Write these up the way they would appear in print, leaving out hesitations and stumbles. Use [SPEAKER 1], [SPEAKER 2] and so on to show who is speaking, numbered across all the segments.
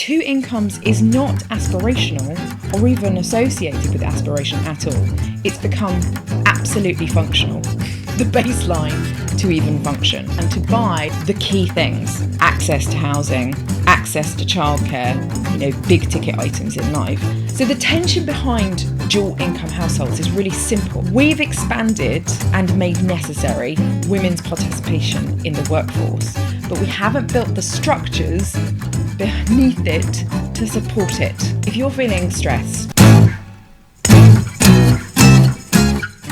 [SPEAKER 1] two incomes is not aspirational or even associated with aspiration at all. It's become absolutely functional, the baseline to even function, and to buy the key things: access to housing, access to childcare, big ticket items in life. So the tension behind dual income households is really simple. We've expanded and made necessary women's participation in the workforce, but we haven't built the structures beneath it to support it. If you're feeling stressed,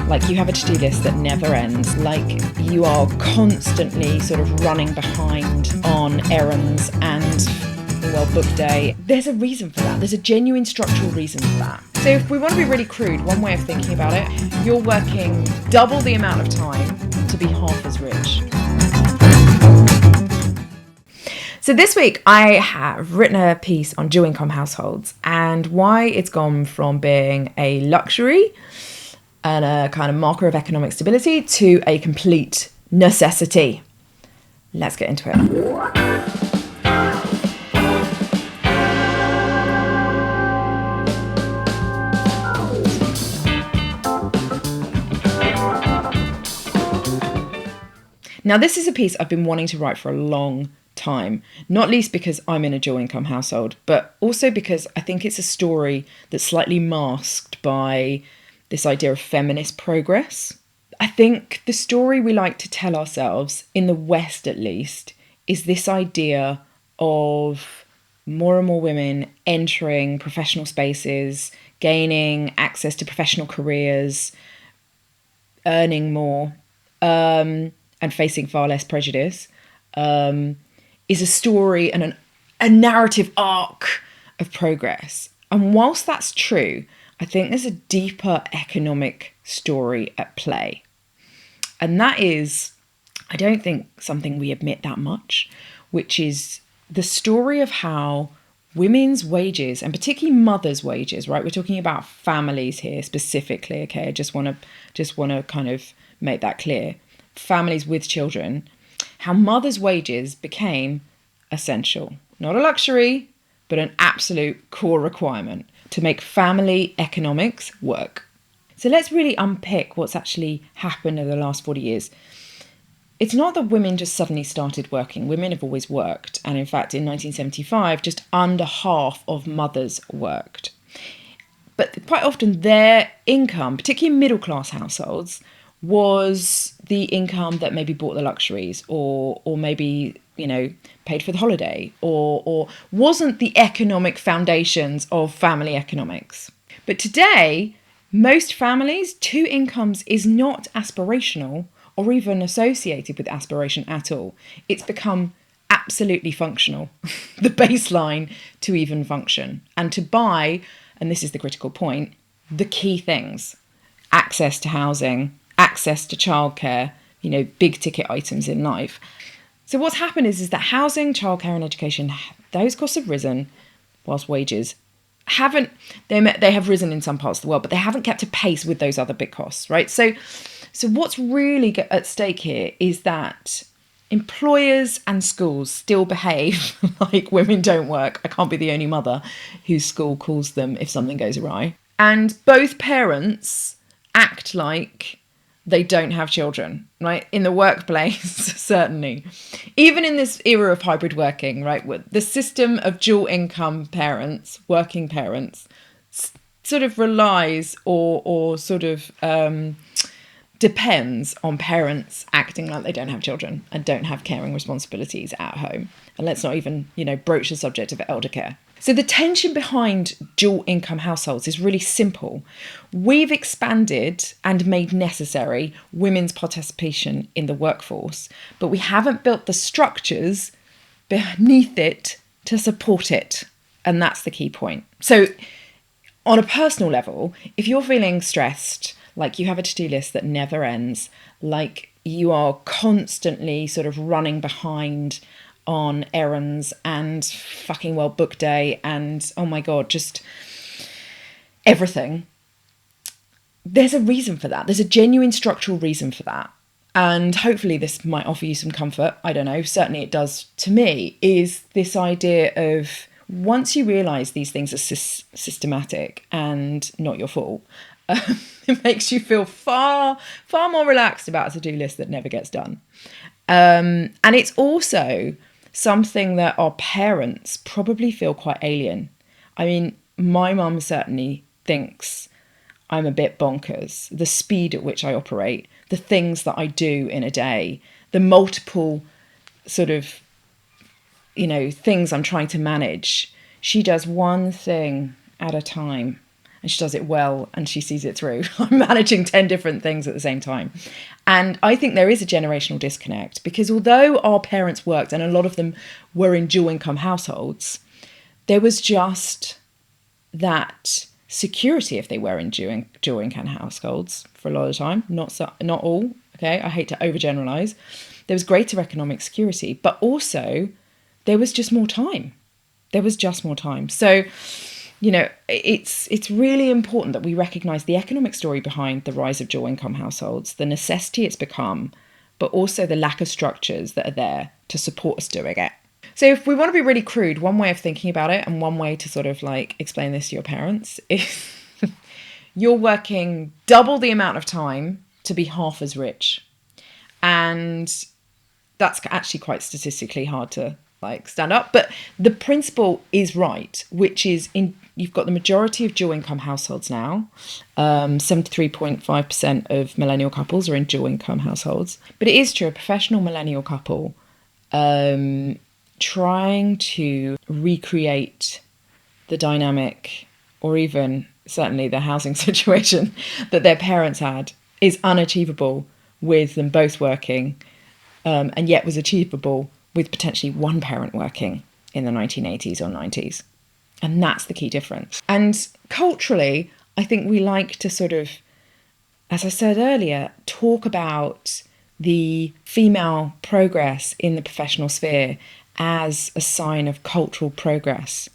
[SPEAKER 1] like you have a to-do list that never ends, like you are constantly sort of running behind on errands and book day, there's a reason for that. There's a genuine structural reason for that. So if we want to be really crude, one way of thinking about it, you're working double the amount of time to be half as rich. So this week I have written a piece on dual income households and why it's gone from being a luxury and a kind of marker of economic stability to a complete necessity. Let's get into it. Now, this is a piece I've been wanting to write for a long time, not least because I'm in a dual income household, but also because I think it's a story that's slightly masked by this idea of feminist progress. I think the story we like to tell ourselves, in the West at least, is this idea of more and more women entering professional spaces, gaining access to professional careers, earning more, and facing far less prejudice, is a story and a narrative arc of progress. And whilst that's true, I think there's a deeper economic story at play. And that is, I don't think, something we admit that much, which is the story of how women's wages, and particularly mothers' wages, right? We're talking about families here specifically, okay? I just want to kind of make that clear. Families with children, how mothers' wages became essential. Not a luxury, but an absolute core requirement to make family economics work. So let's really unpick what's actually happened over the last 40 years. It's not that women just suddenly started working. Women have always worked. And in fact, in 1975, just under half of mothers worked. But quite often their income, particularly in middle-class households, was the income that maybe bought the luxuries or maybe, paid for the holiday or wasn't the economic foundations of family economics. But today, most families, two incomes is not aspirational or even associated with aspiration at all. It's become absolutely functional, the baseline to even function, and to buy, and this is the critical point, the key things: access to housing, access to childcare, big ticket items in life. So what's happened is that housing, childcare and education, those costs have risen whilst wages haven't. They have risen in some parts of the world, but they haven't kept a pace with those other big costs, right? So what's really at stake here is that employers and schools still behave like women don't work. I can't be the only mother whose school calls them if something goes awry. And both parents act like they don't have children, right? In the workplace, certainly. Even in this era of hybrid working, right? The system of dual income parents, working parents, sort of relies or sort of depends on parents acting like they don't have children and don't have caring responsibilities at home. And let's not even, broach the subject of elder care. So the tension behind dual income households is really simple. We've expanded and made necessary women's participation in the workforce, but we haven't built the structures beneath it to support it. And that's the key point. So on a personal level, if you're feeling stressed, like you have a to-do list that never ends, like you are constantly sort of running behind on errands and fucking book day and oh my god, just everything, there's a reason for that. There's a genuine structural reason for that. And hopefully this might offer you some comfort. I don't know, certainly it does to me, is this idea of once you realise these things are systematic and not your fault, it makes you feel far more relaxed about a to-do list that never gets done. And it's also something that our parents probably feel quite alien. I mean, my mum certainly thinks I'm a bit bonkers. The speed at which I operate, the things that I do in a day, the multiple sort of, things I'm trying to manage. She does one thing at a time, and she does it well, and she sees it through. I'm managing 10 different things at the same time. And I think there is a generational disconnect, because although our parents worked, and a lot of them were in dual income households, there was just that security if they were in dual income households for a lot of the time. Not all, okay? I hate to overgeneralize. There was greater economic security, but also there was just more time. So, it's really important that we recognise the economic story behind the rise of dual income households, the necessity it's become, but also the lack of structures that are there to support us doing it. So if we want to be really crude, one way of thinking about it, and one way to sort of like explain this to your parents, is you're working double the amount of time to be half as rich. And that's actually quite statistically hard to stand up. But the principle is right, which is you've got the majority of dual income households now. 73.5% of millennial couples are in dual income households. But it is true, a professional millennial couple trying to recreate the dynamic, or even certainly the housing situation that their parents had, is unachievable with them both working, and yet was achievable with potentially one parent working in the 1980s or 90s. And that's the key difference. And culturally, I think we like to sort of, as I said earlier, talk about the female progress in the professional sphere as a sign of cultural progress,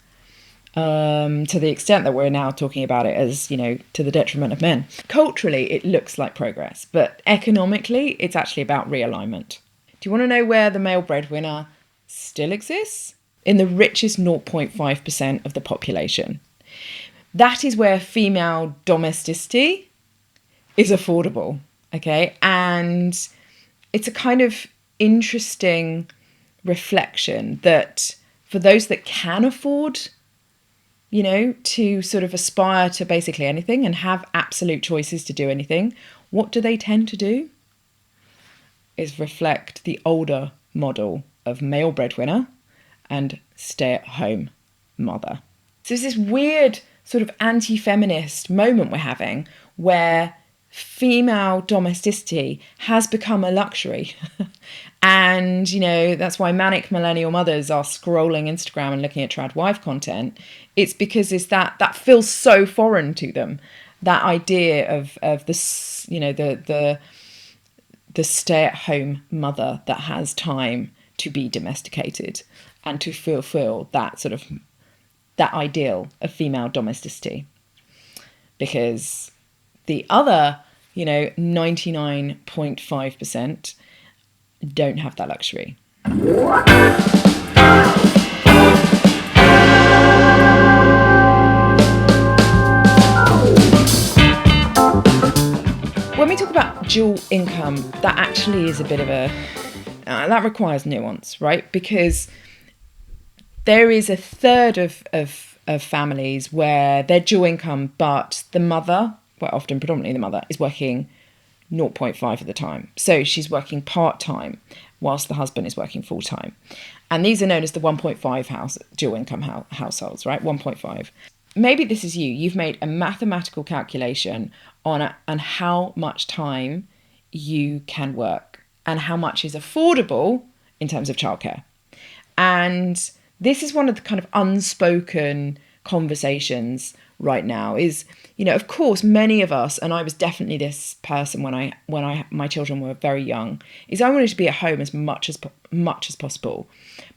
[SPEAKER 1] to the extent that we're now talking about it as, to the detriment of men. Culturally, it looks like progress, but economically, it's actually about realignment. Do you want to know where the male breadwinner still exists? In the richest 0.5% of the population. That is where female domesticity is affordable, okay? And it's a kind of interesting reflection that for those that can afford, to sort of aspire to basically anything and have absolute choices to do anything, what do they tend to do? Is reflect the older model of male breadwinner and stay-at-home mother. So it's this weird sort of anti-feminist moment we're having where female domesticity has become a luxury. And, that's why manic millennial mothers are scrolling Instagram and looking at trad wife content. It's because it's that feels so foreign to them. That idea of the stay-at-home mother that has time to be domesticated and to fulfill that sort of that ideal of female domesticity. Because the other, 99.5% don't have that luxury. When we talk about dual income, that actually is a bit of a... that requires nuance, right? Because there is a third of families where they're dual income, but the mother, well, often predominantly the mother, is working 0.5 of the time. So she's working part-time whilst the husband is working full-time. And these are known as the 1.5 dual income households, right? 1.5. Maybe this is you. You've made a mathematical calculation on how much time you can work and how much is affordable in terms of childcare. And this is one of the kind of unspoken conversations right now is, of course, many of us, and I was definitely this person when my children were very young, is I wanted to be at home as much as possible,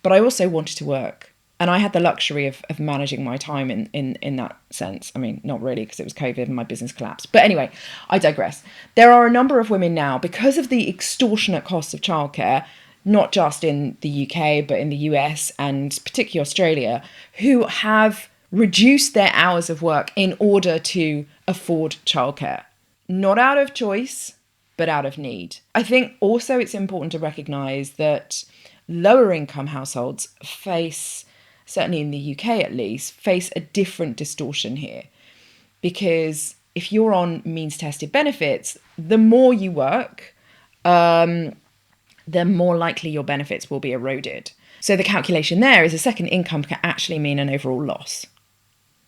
[SPEAKER 1] but I also wanted to work. And I had the luxury of managing my time in that sense. I mean, not really, because it was COVID and my business collapsed. But anyway, I digress. There are a number of women now, because of the extortionate costs of childcare, not just in the UK, but in the US and particularly Australia, who have reduced their hours of work in order to afford childcare. Not out of choice, but out of need. I think also it's important to recognise that lower income households face, certainly in the UK at least, face a different distortion here. Because if you're on means tested benefits, the more you work, the more likely your benefits will be eroded. So the calculation there is a second income can actually mean an overall loss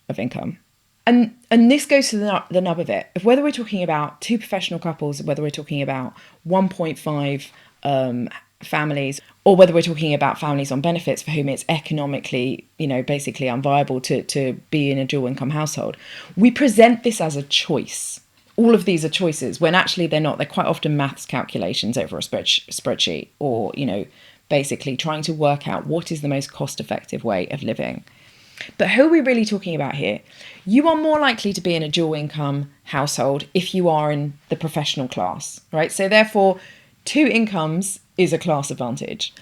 [SPEAKER 1] of income. And this goes to the nub of it. If whether we're talking about two professional couples, whether we're talking about 1.5 families, or whether we're talking about families on benefits for whom it's economically, basically unviable to be in a dual income household, we present this as a choice. All of these are choices when actually they're not. They're quite often maths calculations over a spreadsheet or, basically trying to work out what is the most cost-effective way of living. But who are we really talking about here? You are more likely to be in a dual income household if you are in the professional class, right? So therefore, two incomes is a class advantage.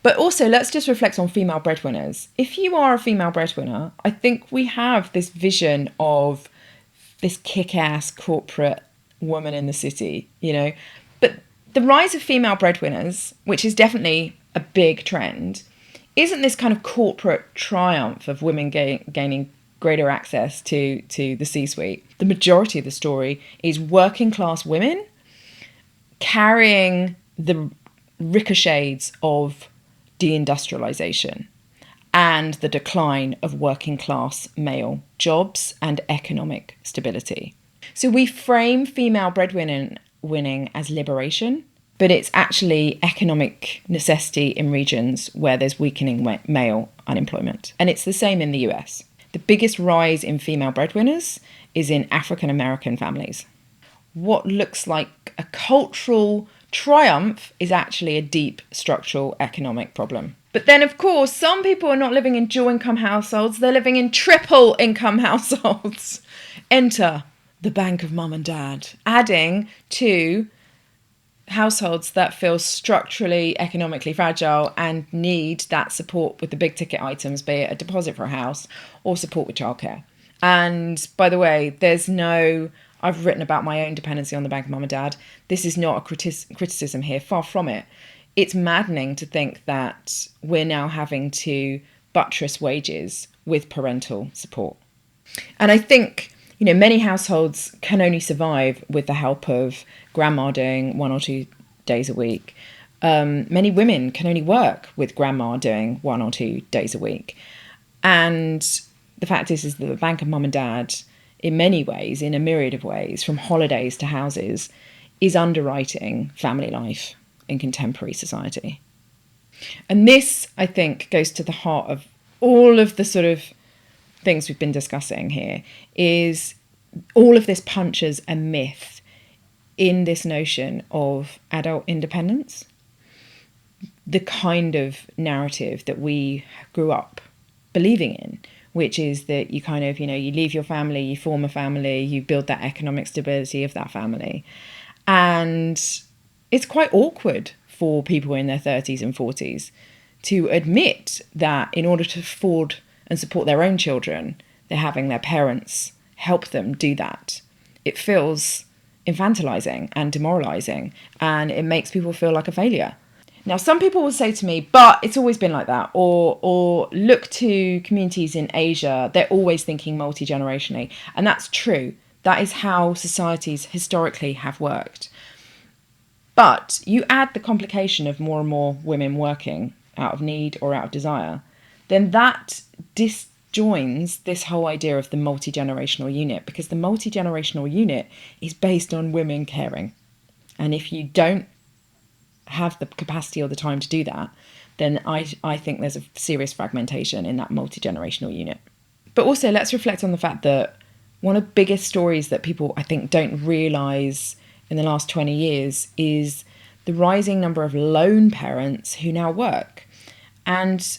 [SPEAKER 1] But also, let's just reflect on female breadwinners. If you are a female breadwinner, I think we have this vision of this kick-ass corporate woman in the city, But the rise of female breadwinners, which is definitely a big trend, isn't this kind of corporate triumph of women gaining greater access to the C-suite. The majority of the story is working class women carrying the ricochets of deindustrialization and the decline of working class male jobs and economic stability. So we frame female breadwinning as liberation, but it's actually economic necessity in regions where there's weakening male unemployment. And it's the same in the US. The biggest rise in female breadwinners is in African American families. What looks like a cultural triumph is actually a deep structural economic problem. But then, of course, some people are not living in dual income households, they're living in triple income households. Enter the bank of mum and dad, adding to households that feel structurally economically fragile and need that support with the big ticket items, be it a deposit for a house or support with childcare. And by the way, I've written about my own dependency on the bank of mum and dad. This is not a criticism here, far from it. It's maddening to think that we're now having to buttress wages with parental support. And I think, many households can only survive with the help of grandma doing 1 or 2 days a week. Many women can only work with grandma doing 1 or 2 days a week. And the fact is that the bank of mum and dad, in many ways, in a myriad of ways, from holidays to houses, is underwriting family life in contemporary society. And this, I think, goes to the heart of all of the sort of things we've been discussing here, is all of this punches a myth in this notion of adult independence, the kind of narrative that we grew up believing in, which is that you kind of, you leave your family, you form a family, you build that economic stability of that family. And it's quite awkward for people in their 30s and 40s to admit that in order to afford and support their own children, they're having their parents help them do that. It feels infantilizing and demoralizing, and it makes people feel like a failure. Now, some people will say to me, but it's always been like that, or look to communities in Asia, they're always thinking multi-generationally. And that's true. That is how societies historically have worked. But you add the complication of more and more women working out of need or out of desire, then that disjoins this whole idea of the multi-generational unit, because the multi-generational unit is based on women caring. And if you don't have the capacity or the time to do that, then I think there's a serious fragmentation in that multi-generational unit. But also, let's reflect on the fact that one of the biggest stories that people, I think, don't realise in the last 20 years is the rising number of lone parents who now work. And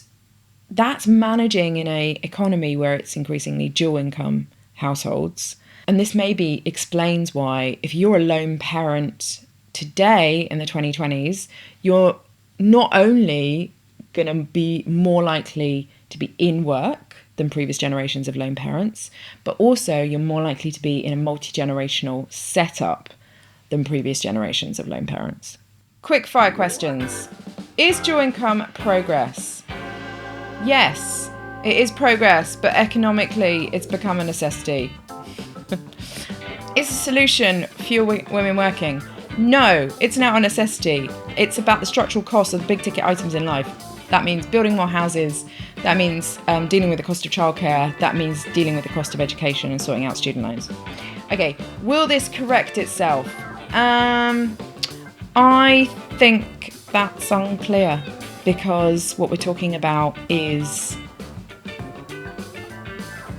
[SPEAKER 1] that's managing in an economy where it's increasingly dual income households. And this maybe explains why, if you're a lone parent today in the 2020s, you're not only going to be more likely to be in work than previous generations of lone parents, but also you're more likely to be in a multi-generational setup than previous generations of lone parents. Quick fire questions. Is dual income progress? Yes, it is progress, but economically it's become a necessity. Is a solution fewer women working? No, it's now a necessity. It's about the structural cost of the big ticket items in life. That means building more houses. That means dealing with the cost of childcare. That means dealing with the cost of education and sorting out student loans. Okay, will this correct itself? I think that's unclear, because what we're talking about is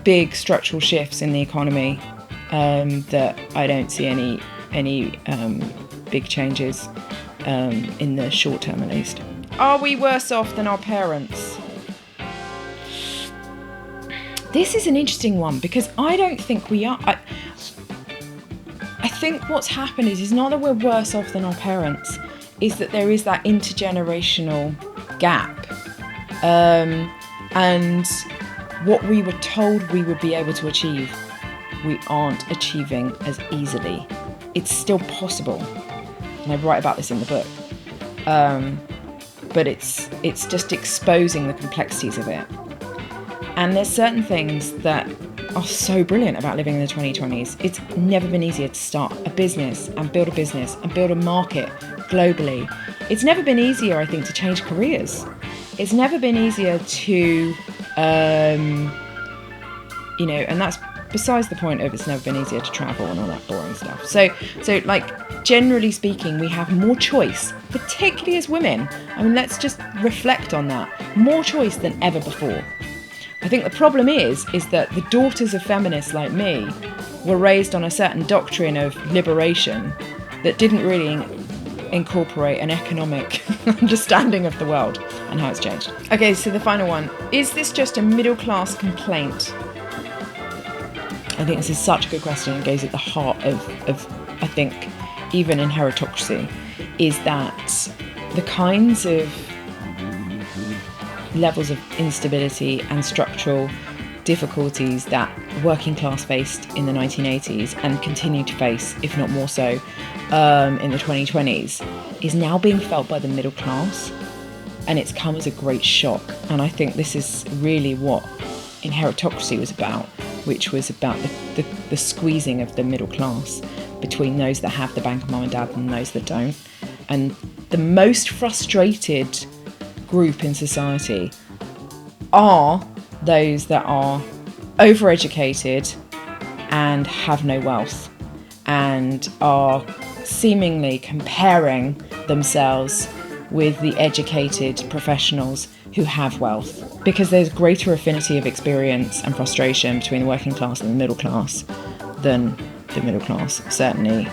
[SPEAKER 1] big structural shifts in the economy that I don't see any big changes in the short term at least. Are we worse off than our parents? This is an interesting one, because I don't think we are. I think what's happened is not that we're worse off than our parents, is that there is that intergenerational gap. And what we were told we would be able to achieve, we aren't achieving as easily. It's still possible, and I write about this in the book. But it's just exposing the complexities of it. And there's certain things that are so brilliant about living in the 2020s. It's never been easier to start a business and build a market globally. It's never been easier, I think, to change careers. It's never been easier to, and that's besides the point of it's never been easier to travel and all that boring stuff. So like, generally speaking, we have more choice, particularly as women. I mean, let's just reflect on that. More choice than ever before. I think the problem is that the daughters of feminists like me were raised on a certain doctrine of liberation that didn't really incorporate an economic understanding of the world and how it's changed. Okay, so the final one. Is this just a middle-class complaint? I think this is such a good question. It goes at the heart of I think, even Inheritocracy, is that the kinds of levels of instability and structural difficulties that working class faced in the 1980s and continue to face, if not more so, in the 2020s, is now being felt by the middle class, and it's come as a great shock. And I think this is really what Inheritocracy was about, which was about the squeezing of the middle class between those that have the bank of mum and dad and those that don't. And the most frustrated group in society are those that are overeducated and have no wealth and are seemingly comparing themselves with the educated professionals who have wealth, because there's greater affinity of experience and frustration between the working class and the middle class than the middle class, certainly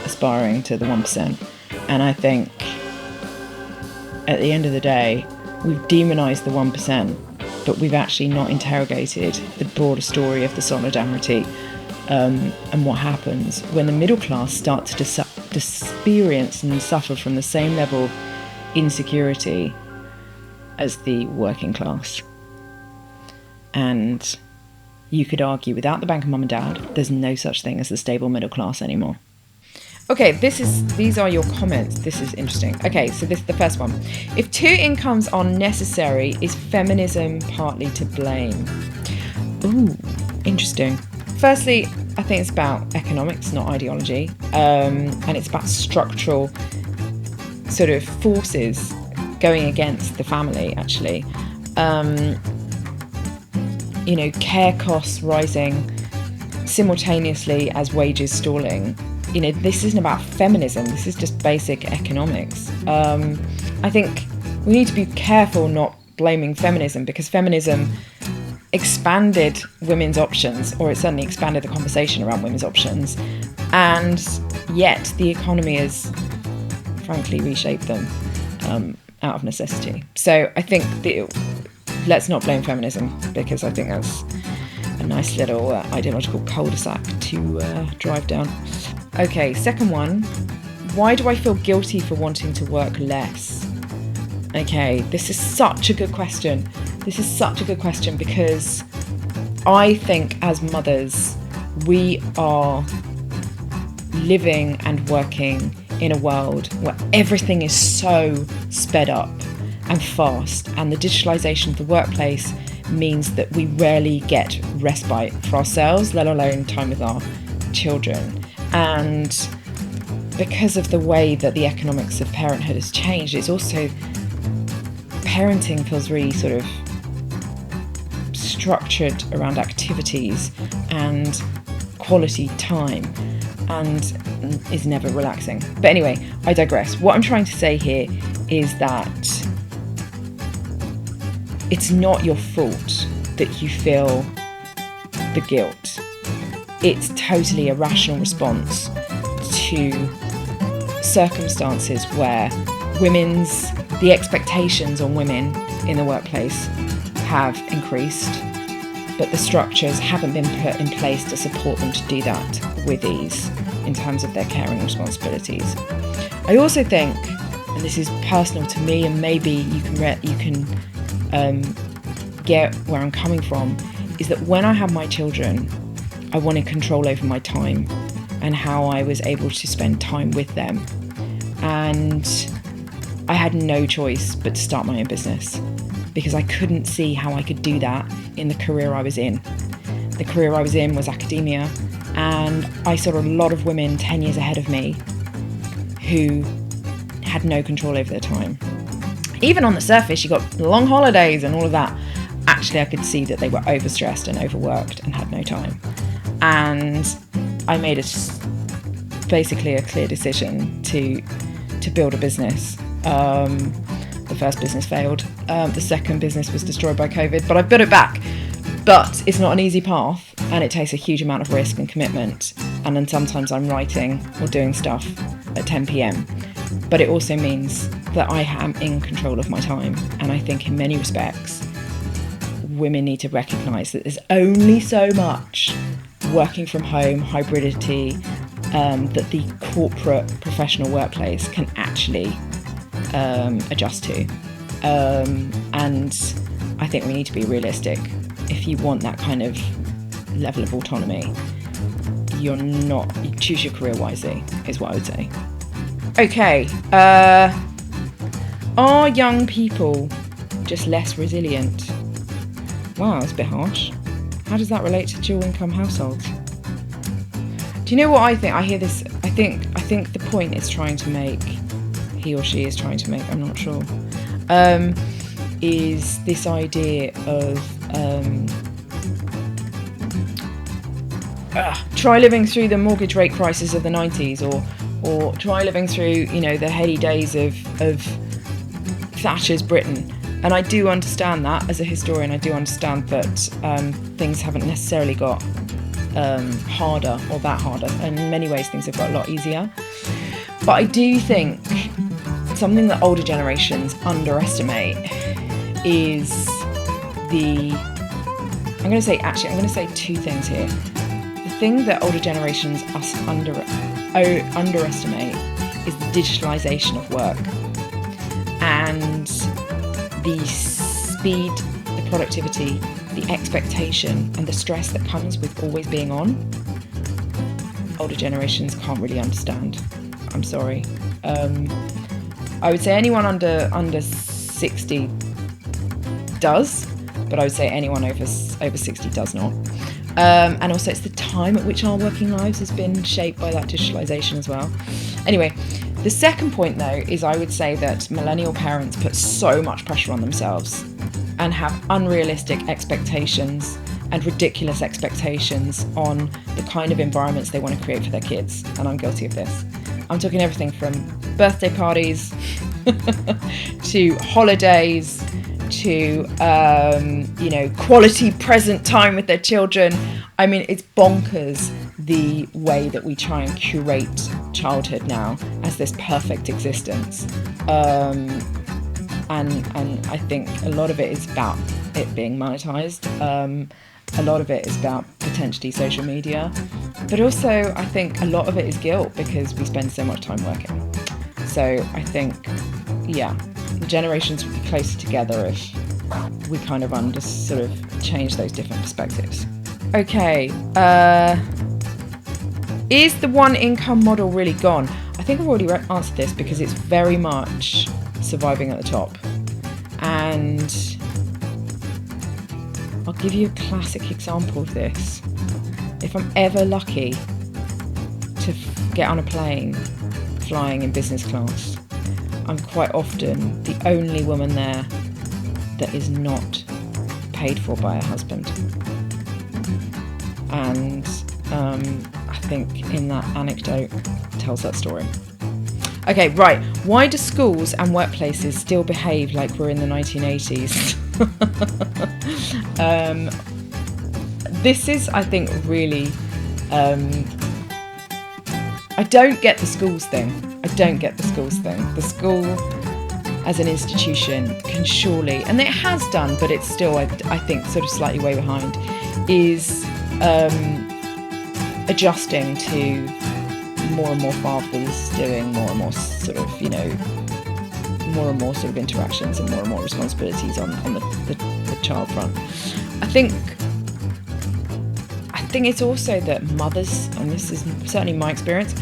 [SPEAKER 1] aspiring to the 1%. And I think at the end of the day, we've demonised the 1%, but we've actually not interrogated the broader story of the solidarity and what happens when the middle class start to experience and suffer from the same level of insecurity as the working class. And you could argue without the bank of mum and dad, there's no such thing as the stable middle class anymore. Okay, these are your comments. This is interesting. Okay, so this is the first one. If two incomes are necessary, is feminism partly to blame? Ooh, interesting. Firstly, I think it's about economics, not ideology. And it's about structural sort of forces going against the family, actually. Care costs rising simultaneously as wages stalling. This isn't about feminism. This is just basic economics. I think we need to be careful not blaming feminism, because feminism expanded women's options, or it certainly expanded the conversation around women's options, and yet the economy has frankly reshaped them out of necessity. So I think let's not blame feminism, because I think that's a nice little ideological cul-de-sac to drive down. Okay, second one. Why do I feel guilty for wanting to work less? Okay, this is such a good question. Because I think as mothers, we are living and working in a world where everything is so sped up and fast, and the digitalisation of the workplace means that we rarely get respite for ourselves, let alone time with our children. And because of the way that the economics of parenthood has changed, it's also, parenting feels really sort of structured around activities and quality time, and is never relaxing. But anyway, I digress. What I'm trying to say here is that it's not your fault that you feel the guilt. It's totally a rational response to circumstances where the expectations on women in the workplace have increased, but the structures haven't been put in place to support them to do that with ease in terms of their caring responsibilities. I also think, and this is personal to me, and maybe you can get where I'm coming from, is that when I had my children, I wanted control over my time and how I was able to spend time with them. And I had no choice but to start my own business, because I couldn't see how I could do that in the career I was in. The career I was in was academia, and I saw a lot of women 10 years ahead of me who had no control over their time. Even on the surface, you got long holidays and all of that. Actually, I could see that they were overstressed and overworked and had no time. And I made basically a clear decision to build a business. The first business failed. The second business was destroyed by COVID, but I built it back. But it's not an easy path, and it takes a huge amount of risk and commitment. And then sometimes I'm writing or doing stuff at 10 p.m. But it also means that I am in control of my time. And I think in many respects, women need to recognise that there's only so much working from home, hybridity, that the corporate professional workplace can actually adjust to. And I think we need to be realistic. If you want that kind of level of autonomy, you choose your career wisely, is what I would say. Okay, are young people just less resilient? Wow, that's a bit harsh. How does that relate to dual income households? Do you know what I think? I hear this, I think the point it's trying to make, he or she is trying to make, I'm not sure, is this idea of try living through the mortgage rate crisis of the 90s, or try living through, the heady days of Thatcher's Britain. And I do understand that as a historian. I do understand that things haven't necessarily got harder or that harder. In many ways, things have got a lot easier. But I do think something that older generations underestimate is I'm going to say two things here. The thing that older generations underestimate is the digitalisation of work and the speed, the productivity, the expectation and the stress that comes with always being on. Older generations can't really understand. I'm sorry. I would say anyone under 60 does, but I would say anyone over 60 does not. And also it's the time at which our working lives has been shaped by that digitalisation as well. Anyway, the second point though is I would say that millennial parents put so much pressure on themselves and have unrealistic expectations and ridiculous expectations on the kind of environments they want to create for their kids. And I'm guilty of this. I'm talking everything from birthday parties to holidays to quality present time with their children. I mean, it's bonkers the way that we try and curate childhood now as this perfect existence. And I think a lot of it is about it being monetized. A lot of it is about potentially social media, but also I think a lot of it is guilt because we spend so much time working. So I think, the generations would be closer together if we kind of sort of change those different perspectives. Okay, is the one income model really gone? I think I've already answered this because it's very much surviving at the top. And I'll give you a classic example of this. If I'm ever lucky to get on a plane flying in business class, I'm quite often the only woman there that is not paid for by her husband. And I think in that anecdote tells that story. Okay, right. Why do schools and workplaces still behave like we're in the 1980s? This is, I think, really... I don't get the schools thing. The school as an institution can surely, and it has done, but it's still, I think, sort of slightly way behind, is adjusting to more and more fathers doing more and more sort of, more and more sort of interactions and more responsibilities on the child front. I think it's also that mothers, and this is certainly my experience,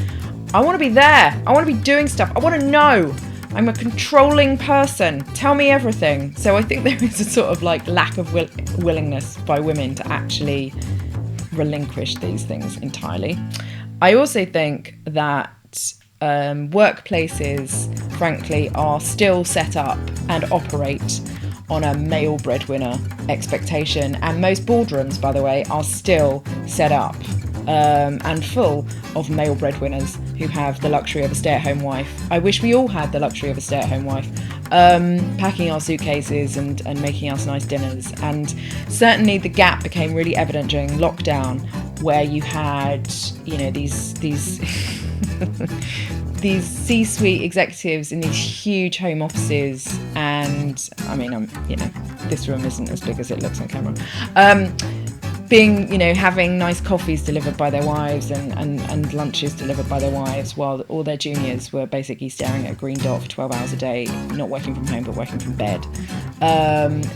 [SPEAKER 1] I want to be there. I want to be doing stuff. I want to know. I'm a controlling person. Tell me everything. So I think there is a sort of like lack of willingness by women to actually relinquish these things entirely. I also think that workplaces, frankly, are still set up and operate on a male breadwinner expectation, and most boardrooms, by the way, are still set up and full of male breadwinners who have the luxury of a stay-at-home wife. I wish we all had the luxury of a stay-at-home wife, packing our suitcases and making us nice dinners. And certainly the gap became really evident during lockdown, where you had, these these C-suite executives in these huge home offices, and I mean, this room isn't as big as it looks on camera. Having nice coffees delivered by their wives and lunches delivered by their wives, while all their juniors were basically staring at a green dot for 12 hours a day, not working from home but working from bed.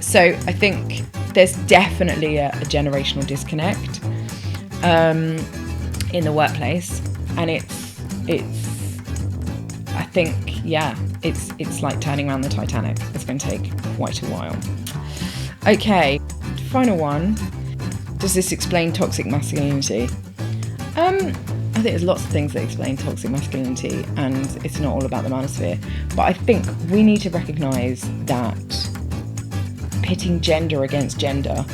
[SPEAKER 1] So I think there's definitely a generational disconnect in the workplace, and I think, it's like turning around the Titanic. It's going to take quite a while. Okay, final one. Does this explain toxic masculinity? I think there's lots of things that explain toxic masculinity, and it's not all about the manosphere. But I think we need to recognise that pitting gender against gender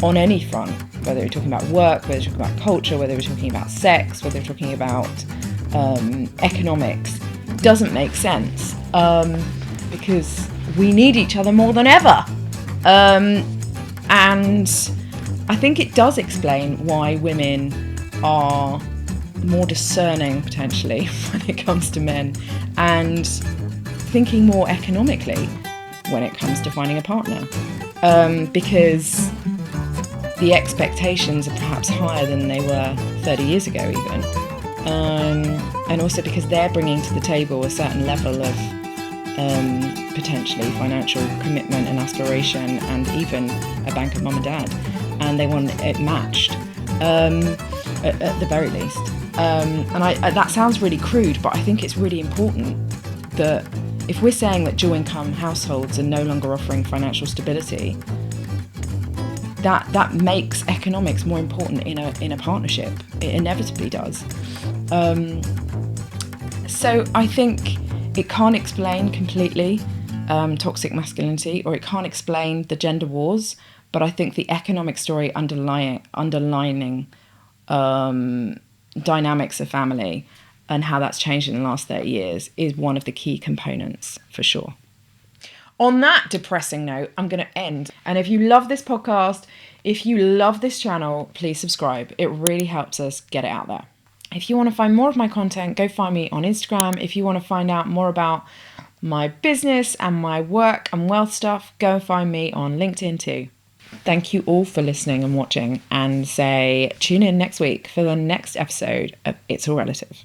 [SPEAKER 1] on any front, whether we're talking about work, whether we're talking about culture, whether we're talking about sex, whether we're talking about economics, doesn't make sense, because we need each other more than ever. And I think it does explain why women are more discerning, potentially, when it comes to men, and thinking more economically when it comes to finding a partner, because the expectations are perhaps higher than they were 30 years ago even. And also because they're bringing to the table a certain level of potentially financial commitment and aspiration, and even a bank of mum and dad, and they want it matched at the very least. And that sounds really crude, but I think it's really important that if we're saying that dual income households are no longer offering financial stability, that makes economics more important in a partnership. It inevitably does. So I think it can't explain completely toxic masculinity, or it can't explain the gender wars, but I think the economic story underlining dynamics of family and how that's changed in the last 30 years is one of the key components, for sure. On that depressing note, I'm going to end. And if you love this podcast, if you love this channel, please subscribe. It really helps us get it out there. If you want to find more of my content, go find me on Instagram. If you want to find out more about my business and my work and wealth stuff, go and find me on LinkedIn too. Thank you all for listening and watching, and tune in next week for the next episode of It's All Relative.